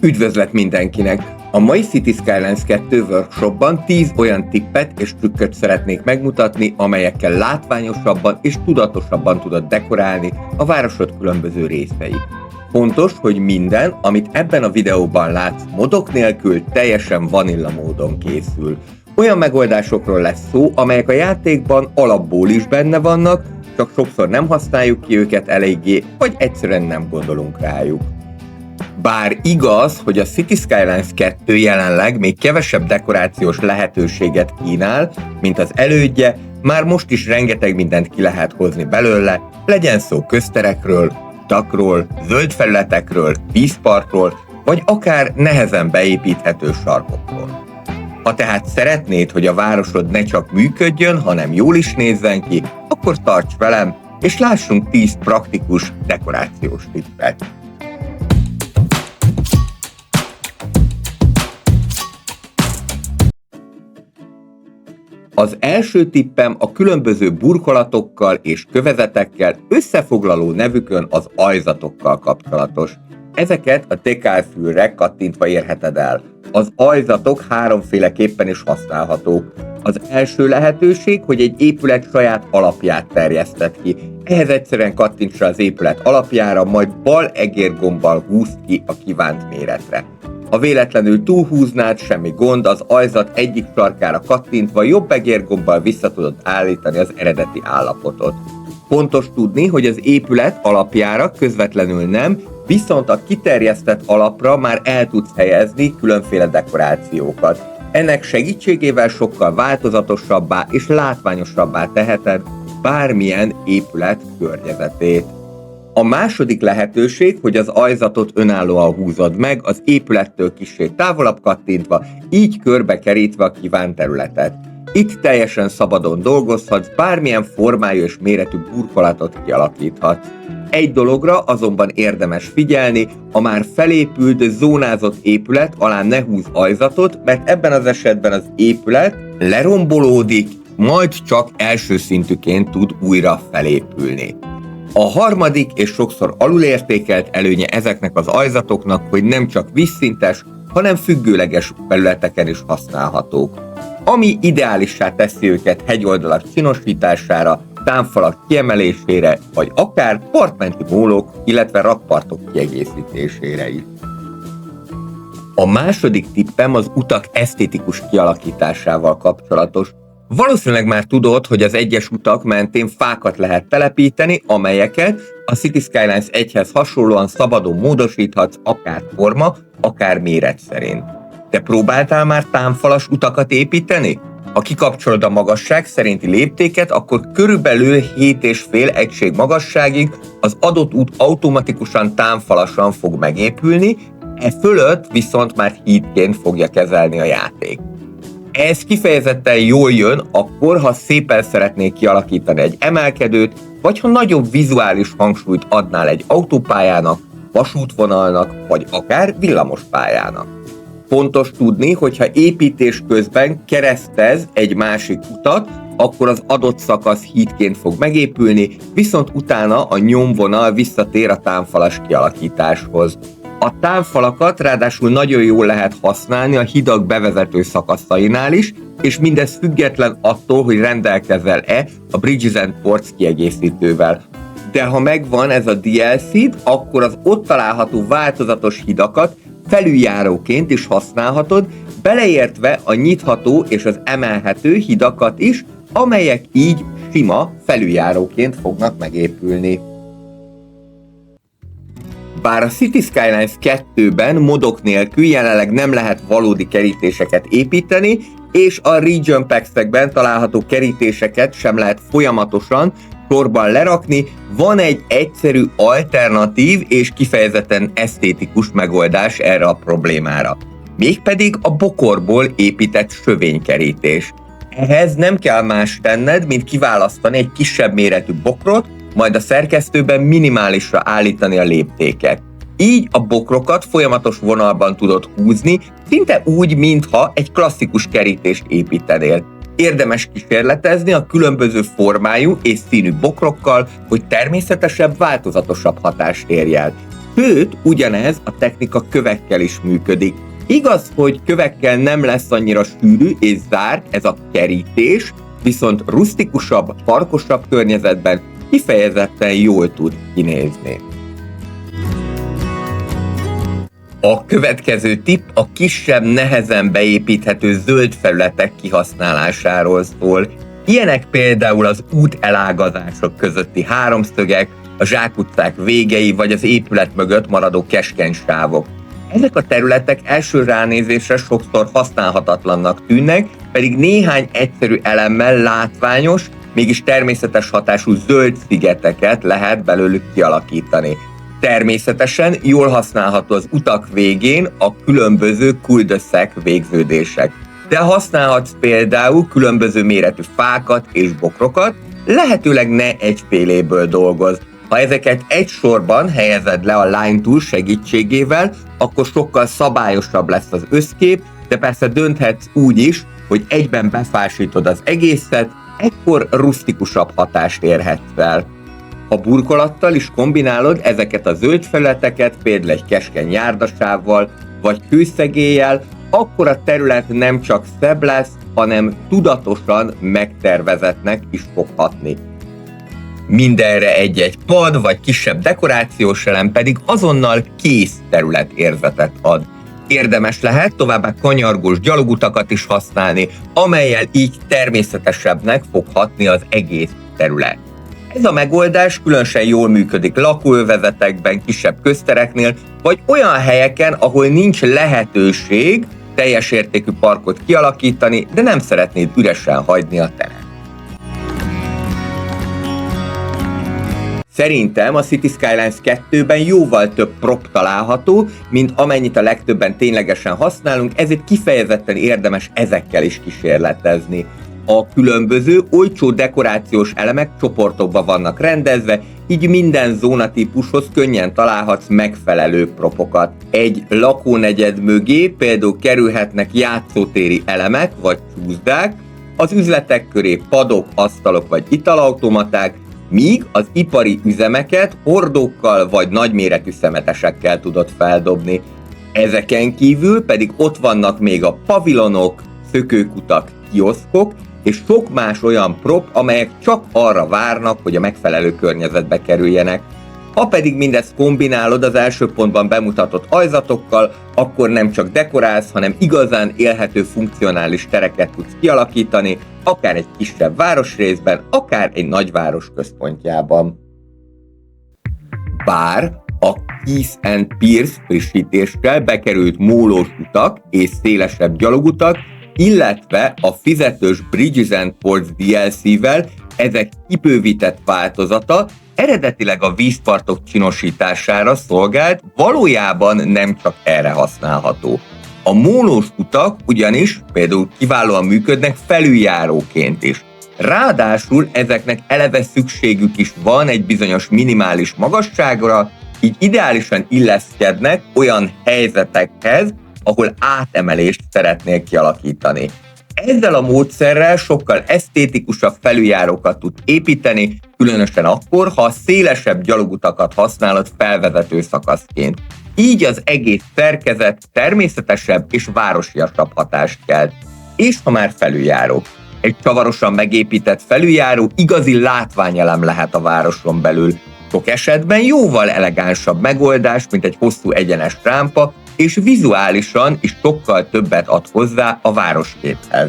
Üdvözlet mindenkinek! A mai Cities Skylines 2 workshopban 10 olyan tippet és trükköt szeretnék megmutatni, amelyekkel látványosabban és tudatosabban tudod dekorálni a városod különböző részeit. Fontos, hogy minden, amit ebben a videóban látsz, modok nélkül teljesen vanilla módon készül. Olyan megoldásokról lesz szó, amelyek a játékban alapból is benne vannak, csak sokszor nem használjuk ki őket eléggé, vagy egyszerűen nem gondolunk rájuk. Bár igaz, hogy a Cities Skylines 2 jelenleg még kevesebb dekorációs lehetőséget kínál, mint az elődje, már most is rengeteg mindent ki lehet hozni belőle, legyen szó közterekről, utakról, zöld felületekről, vízparkról, vagy akár nehezen beépíthető sarkokról. Ha tehát szeretnéd, hogy a városod ne csak működjön, hanem jól is nézzen ki, akkor tarts velem, és lássunk 10 praktikus dekorációs tippet. Az első tippem a különböző burkolatokkal és kövezetekkel összefoglaló nevükön az ajzatokkal kapcsolatos. Ezeket a dekálfülre kattintva érheted el. Az ajzatok háromféleképpen is használhatók. Az első lehetőség, hogy egy épület saját alapját terjeszted ki. Ehhez egyszerűen kattints rá az épület alapjára, majd bal egérgombbal húzd ki a kívánt méretre. Ha véletlenül túlhúznád, semmi gond, az ajzat egyik sarkára kattintva jobb egérgombbal vissza tudod állítani az eredeti állapotot. Fontos tudni, hogy az épület alapjára közvetlenül nem, viszont a kiterjesztett alapra már el tudsz helyezni különféle dekorációkat. Ennek segítségével sokkal változatosabbá és látványosabbá teheted bármilyen épület környezetét. A második lehetőség, hogy az ajzatot önállóan húzod meg, az épülettől kissé távolabb kattintva, így körbe kerítve a kívánt területet. Itt teljesen szabadon dolgozhatsz, bármilyen formájú és méretű burkolatot kialakíthatsz. Egy dologra azonban érdemes figyelni, a már felépült, zónázott épület alá ne húzz ajzatot, mert ebben az esetben az épület lerombolódik, majd csak első szintűként tud újra felépülni. A harmadik és sokszor alulértékelt előnye ezeknek az ajzatoknak, hogy nem csak vízszintes, hanem függőleges felületeken is használhatók. Ami ideálissá teszi őket hegyoldalak csinosítására, támfalak kiemelésére, vagy akár partmenti mólok, illetve rakpartok kiegészítésére is. A második tippem az utak esztétikus kialakításával kapcsolatos. Valószínűleg már tudod, hogy az egyes utak mentén fákat lehet telepíteni, amelyeket a Cities Skylines 1-hez hasonlóan szabadon módosíthatsz akár forma, akár méret szerint. Te próbáltál már támfalas utakat építeni? Ha kikapcsolod a magasság szerinti léptéket, akkor körülbelül 7,5 egység magasságig az adott út automatikusan támfalasan fog megépülni, e fölött viszont már hídként fogja kezelni a játék. Ez kifejezetten jól jön akkor, ha szépen szeretnék kialakítani egy emelkedőt, vagy ha nagyobb vizuális hangsúlyt adnál egy autópályának, vasútvonalnak, vagy akár villamospályának. Fontos tudni, hogy ha építés közben keresztez egy másik utat, akkor az adott szakasz hídként fog megépülni, viszont utána a nyomvonal visszatér a támfalas kialakításhoz. A támfalakat ráadásul nagyon jól lehet használni a hidak bevezető szakaszainál is, és mindez független attól, hogy rendelkezel-e a Bridges and Ports kiegészítővel. De ha megvan ez a DLC-d, akkor az ott található változatos hidakat felüljáróként is használhatod, beleértve a nyitható és az emelhető hidakat is, amelyek így sima felüljáróként fognak megépülni. Bár a Cities Skylines 2-ben modok nélkül jelenleg nem lehet valódi kerítéseket építeni, és a Region Packs-ekben található kerítéseket sem lehet folyamatosan sorban lerakni, van egy egyszerű, alternatív és kifejezetten esztétikus megoldás erre a problémára. Mégpedig a bokorból épített sövénykerítés. Ehhez nem kell más tenned, mint kiválasztani egy kisebb méretű bokrot, majd a szerkesztőben minimálisra állítani a léptéket. Így a bokrokat folyamatos vonalban tudod húzni, szinte úgy, mintha egy klasszikus kerítést építenél. Érdemes kísérletezni a különböző formájú és színű bokrokkal, hogy természetesebb, változatosabb hatást érj el. Sőt, ugyanez a technika kövekkel is működik. Igaz, hogy kövekkel nem lesz annyira sűrű és zárt ez a kerítés, viszont rusztikusabb, parkosabb környezetben kifejezetten jól tud kinézni. A következő tipp a kisebb, nehezen beépíthető zöld felületek kihasználásáról szól. Ilyenek például az útelágazások közötti háromszögek, a zsákutcák végei vagy az épület mögött maradó keskeny sávok. Ezek a területek első ránézésre sokszor használhatatlannak tűnnek, pedig néhány egyszerű elemmel látványos, mégis természetes hatású zöld szigeteket lehet belőlük kialakítani. Természetesen jól használható az utak végén a különböző cul-de-sac végződések. De használhatsz például különböző méretű fákat és bokrokat, lehetőleg ne egyféléből dolgozz. Ha ezeket egy sorban helyezed le a line tool segítségével, akkor sokkal szabályosabb lesz az összkép, de persze dönthetsz úgy is, hogy egyben befásítod az egészet, ekkor rusztikusabb hatást érhetsz el. Ha burkolattal is kombinálod ezeket a zöld felületeket, például egy keskeny járdasávval vagy kőszegéllyel, akkor a terület nem csak szebb lesz, hanem tudatosan megtervezettnek is fog hatni. Mindenre egy-egy pad vagy kisebb dekorációs elem pedig azonnal kész területérzetet ad. Érdemes lehet továbbá kanyargós gyalogutakat is használni, amellyel így természetesebbnek fog hatni az egész terület. Ez a megoldás különösen jól működik lakóövezetekben, kisebb köztereknél, vagy olyan helyeken, ahol nincs lehetőség teljes értékű parkot kialakítani, de nem szeretnéd üresen hagyni a teret. Szerintem a City Skylines 2-ben jóval több prop található, mint amennyit a legtöbben ténylegesen használunk, ezért kifejezetten érdemes ezekkel is kísérletezni. A különböző, olcsó dekorációs elemek csoportokba vannak rendezve, így minden zónatípushoz könnyen találhatsz megfelelő propokat. Egy lakónegyed mögé például kerülhetnek játszótéri elemek vagy csúszdák, az üzletek köré padok, asztalok vagy italautomaták, míg az ipari üzemeket hordókkal vagy nagyméretű szemetesekkel tudod feldobni. Ezeken kívül pedig ott vannak még a pavilonok, szökőkutak, kioszkok, és sok más olyan prop, amelyek csak arra várnak, hogy a megfelelő környezetbe kerüljenek. Ha pedig mindezt kombinálod az első pontban bemutatott ajzatokkal, akkor nem csak dekorálsz, hanem igazán élhető, funkcionális tereket tudsz kialakítani, akár egy kisebb városrészben, akár egy nagyváros központjában. Bár a Keys & Pierce frissítéssel bekerült mólós utak és szélesebb gyalogutak, illetve a fizetős Bridges & Ports DLC-vel ezek kibővített változata eredetileg a vízpartok csinosítására szolgált, valójában nem csak erre használható. A mólós utak ugyanis például kiválóan működnek felüljáróként is. Ráadásul ezeknek eleve szükségük is van egy bizonyos minimális magasságra, így ideálisan illeszkednek olyan helyzetekhez, ahol átemelést szeretnél kialakítani. Ezzel a módszerrel sokkal esztétikusabb felüljárókat tud építeni, különösen akkor, ha a szélesebb gyalogutakat használod felvezető szakaszként. Így az egész szerkezet természetesebb és városiasabb hatást kelt. És ha már felüljáró. Egy csavarosan megépített felüljáró igazi látványelem lehet a városon belül. Sok esetben jóval elegánsabb megoldás, mint egy hosszú egyenes rámpa, és vizuálisan is sokkal többet ad hozzá a városképhez.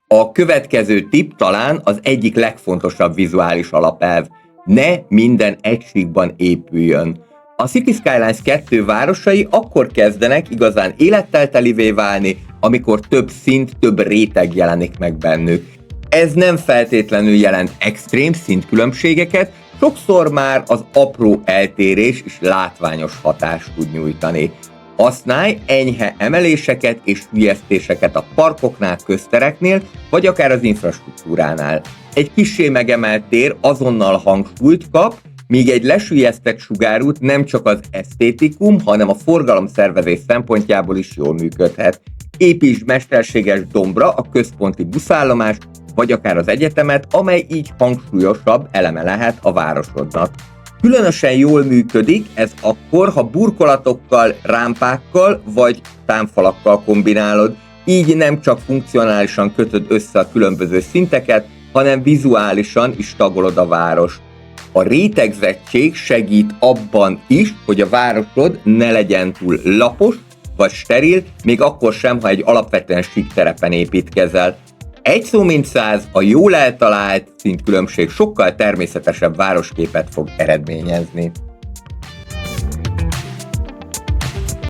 A következő tipp talán az egyik legfontosabb vizuális alapelv. Ne minden egy síkban épüljön. A City Skylines 2 városai akkor kezdenek igazán élettel telivé válni, amikor több szint, több réteg jelenik meg bennük. Ez nem feltétlenül jelent extrém szintkülönbségeket, sokszor már az apró eltérés is látványos hatást tud nyújtani. Használj enyhe emeléseket és sülyeztéseket a parkoknál, köztereknél, vagy akár az infrastruktúránál. Egy kissé megemelt tér azonnal hangsúlyt kap, míg egy lesülyeztett sugárút nem csak az esztétikum, hanem a forgalomszervezés szempontjából is jól működhet. Építsd mesterséges dombra a központi buszállomást, vagy akár az egyetemet, amely így hangsúlyosabb eleme lehet a városodnak. Különösen jól működik ez akkor, ha burkolatokkal, rámpákkal vagy támfalakkal kombinálod, így nem csak funkcionálisan kötöd össze a különböző szinteket, hanem vizuálisan is tagolod a várost. A rétegzettség segít abban is, hogy a városod ne legyen túl lapos vagy steril, még akkor sem, ha egy alapvetően sík terepen építkezel. Egy szó mint száz, a jól eltalált szintkülönbség sokkal természetesebb városképet fog eredményezni.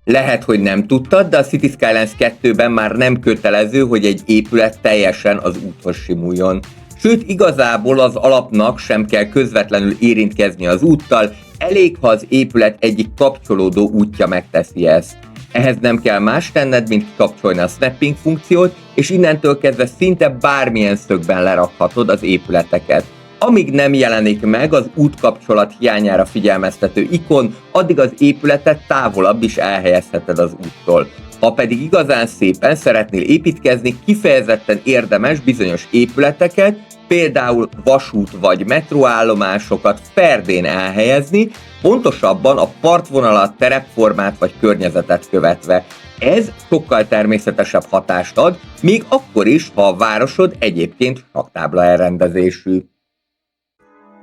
Lehet, hogy nem tudtad, de a Cities Skylines 2-ben már nem kötelező, hogy egy épület teljesen az úthoz simuljon. Sőt, igazából az alapnak sem kell közvetlenül érintkezni az úttal, elég, ha az épület egyik kapcsolódó útja megteszi ezt. Ehhez nem kell más tenned, mint kikapcsolni a snapping funkciót, és innentől kezdve szinte bármilyen szögben lerakhatod az épületeket. Amíg nem jelenik meg az útkapcsolat hiányára figyelmeztető ikon, addig az épületet távolabb is elhelyezheted az úttól. Ha pedig igazán szépen szeretnél építkezni, kifejezetten érdemes bizonyos épületeket, például vasút vagy metróállomásokat ferdén elhelyezni, pontosabban a partvonalat, terepformát vagy környezetet követve. Ez sokkal természetesebb hatást ad, még akkor is, ha a városod egyébként saktábla elrendezésű.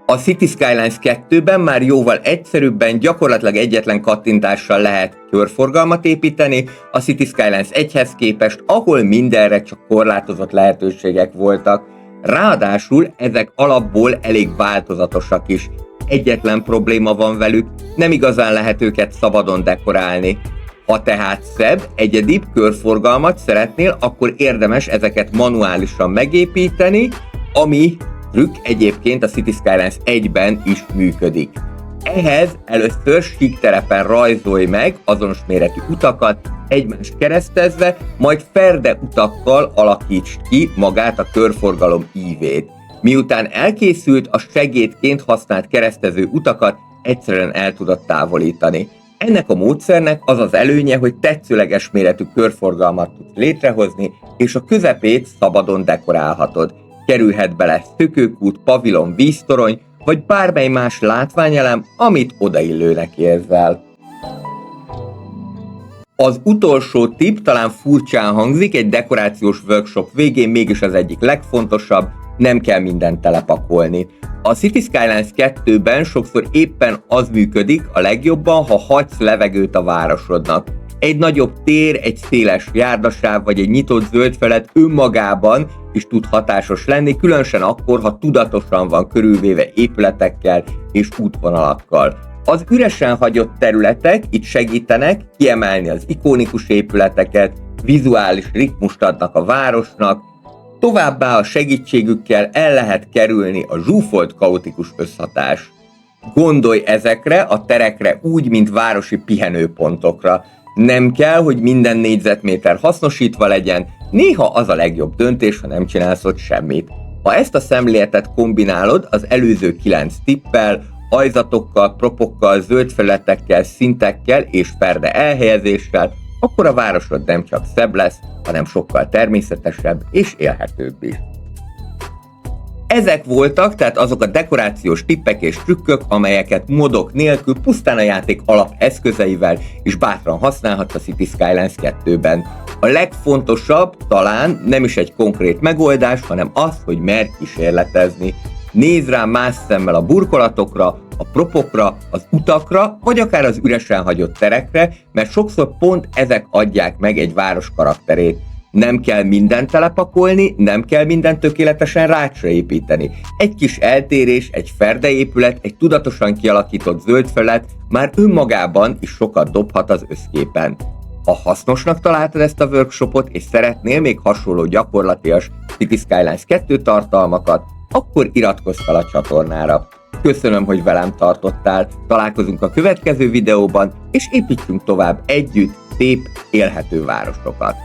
A Cities Skylines 2-ben már jóval egyszerűbben, gyakorlatilag egyetlen kattintással lehet körforgalmat építeni, a Cities Skylines 1-hez képest, ahol mindenre csak korlátozott lehetőségek voltak. Ráadásul ezek alapból elég változatosak is. Egyetlen probléma van velük, nem igazán lehet őket szabadon dekorálni. Ha tehát szebb, egyedibb körforgalmat szeretnél, akkor érdemes ezeket manuálisan megépíteni, ami trükk egyébként a Cities Skylines 1-ben is működik. Ehhez először sík terepen rajzolj meg azonos méretű utakat, egymást keresztezve, majd ferde utakkal alakítsd ki magát a körforgalom ívét. Miután elkészült, a segédként használt keresztező utakat egyszerűen el tudod távolítani. Ennek a módszernek az az előnye, hogy tetszőleges méretű körforgalmat tudsz létrehozni, és a közepét szabadon dekorálhatod. Kerülhet bele szökőkút, pavilon, víztorony, vagy bármely más látványelem, amit odaillőnek érzel. Az utolsó tipp talán furcsán hangzik, egy dekorációs workshop végén mégis az egyik legfontosabb, nem kell mindent telepakolni. A Cities Skylines 2-ben sokszor éppen az működik a legjobban, ha hagysz levegőt a városodnak. Egy nagyobb tér, egy széles járdasáv vagy egy nyitott zöld felület önmagában is tud hatásos lenni, különösen akkor, ha tudatosan van körülvéve épületekkel és útvonalakkal. Az üresen hagyott területek itt segítenek kiemelni az ikonikus épületeket, vizuális ritmust adnak a városnak, továbbá a segítségükkel el lehet kerülni a zsúfolt kaotikus összhatás. Gondolj ezekre a terekre úgy, mint városi pihenőpontokra. Nem kell, hogy minden négyzetméter hasznosítva legyen, néha az a legjobb döntés, ha nem csinálsz ott semmit. Ha ezt a szemléletet kombinálod az előző 9 tippel, ajzatokkal, propokkal, zöld felületekkel, szintekkel és ferde elhelyezéssel, akkor a városod nem csak szebb lesz, hanem sokkal természetesebb és élhetőbb is. Ezek voltak tehát azok a dekorációs tippek és trükkök, amelyeket modok nélkül pusztán a játék alapeszközeivel is bátran használhatsz a Cities Skylines 2-ben. A legfontosabb talán nem is egy konkrét megoldás, hanem az, hogy merj kísérletezni. Nézz rá más szemmel a burkolatokra, a propokra, az utakra, vagy akár az üresen hagyott terekre, mert sokszor pont ezek adják meg egy város karakterét. Nem kell mindent telepakolni, nem kell mindent tökéletesen rácsra építeni. Egy kis eltérés, egy ferdeépület, egy tudatosan kialakított zöld felület már önmagában is sokat dobhat az összképen. Ha hasznosnak találtad ezt a workshopot, és szeretnél még hasonló gyakorlatias Cities Skylines 2 tartalmakat, akkor iratkozz fel a csatornára. Köszönöm, hogy velem tartottál, találkozunk a következő videóban, és építsünk tovább együtt szép, élhető városokat.